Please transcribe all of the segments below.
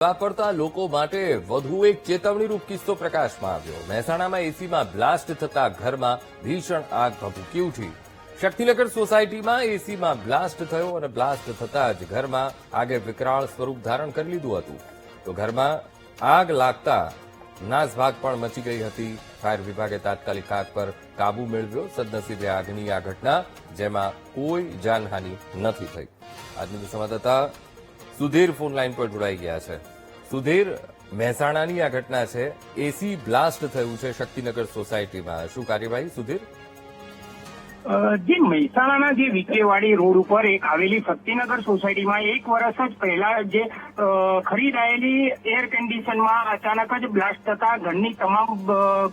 વાપરતા લોકો માટે વધુ એક ચેતવણીરૂપ કિસ્સો પ્રકાશમાં આવ્યો। મહેસાણામાં એસીમાં બ્લાસ્ટ થતા ઘરમાં ભીષણ આગ ભભૂકી ઉઠી। શક્તિનગર સોસાયટીમાં એસીમાં બ્લાસ્ટ થયો અને બ્લાસ્ટ થતા જ ઘરમાં આગે વિકરાળ સ્વરૂપ ધારણ કરી લીધું હતું। તો ઘરમાં આગ લાગતા નાસભાગ પણ મચી ગઈ હતી। ફાયર વિભાગે તાત્કાલિક આગ પર કાબુ મેળવ્યો। સદનસીબે આગની આ ઘટના જેમાં કોઈ જાનહાનિ નથી થઈ। આજની સંવાદદાતા સુધીર ફોન લાઈન પર જોડાઈ ગયા છે। સુધીર, મહેસાણાની આ ઘટના છે, એસી બ્લાસ્ટ થયું છે શક્તિનગર સોસાયટીમાં, શું કાર્યવાહી સુધીર? જે મહેસાણાના જે વિક્રેવાડી રોડ ઉપર એક આવેલી શક્તિનગર સોસાયટીમાં 1 વર્ષ જ પહેલા જે ખરીદાયેલી એર કન્ડિશનમાં અચાનક જ બ્લાસ્ટ થતા ઘરની તમામ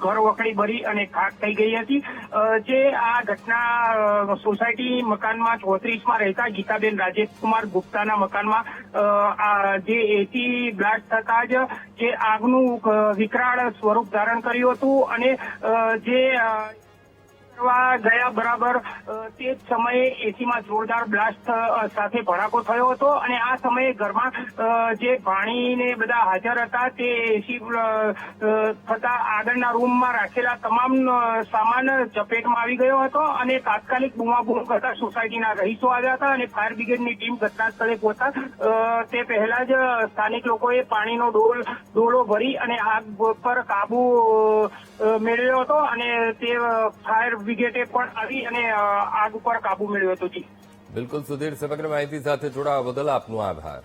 ઘર વખડી ભરી અને ખાક થઈ ગઈ હતી। જે આ ઘટના સોસાયટી મકાનમાં 34માં રહેતા ગીતાબેન રાજેશકુમાર ગુપ્તાના મકાનમાં જે એસી બ્લાસ્ટ થતા જ જે આગનું વિકરાળ સ્વરૂપ ધારણ કર્યું હતું અને જે ગયા બરાબર તે જ સમયે એસીમાં જોરદાર બ્લાસ્ટ સાથે ભડાકો થયો હતો અને આ સમયે ઘરમાં જે ભાણીને બધા હાજર હતા તે એસી થતા આગળના રૂમમાં રાખેલા તમામ સામાન ચપેટમાં આવી ગયો હતો અને તાત્કાલિક બૂમાબૂમ કરતા સોસાયટીના રહીશો આવ્યા હતા અને ફાયર બ્રિગેડની ટીમ ઘટના સ્થળે પહોંચતા તે પહેલા જ સ્થાનિક લોકોએ પાણીનો ડોલો ભરી અને આગ પર કાબુ મેળવ્યો હતો અને તે ફાયર બ્રિગેડે પણ આવી અને આગ ઉપર કાબુ મેળવ્યો હતો। બિલકુલ સુધીર, સમગ્ર માહિતી સાથે જોડાવા બદલ આપનો આભાર।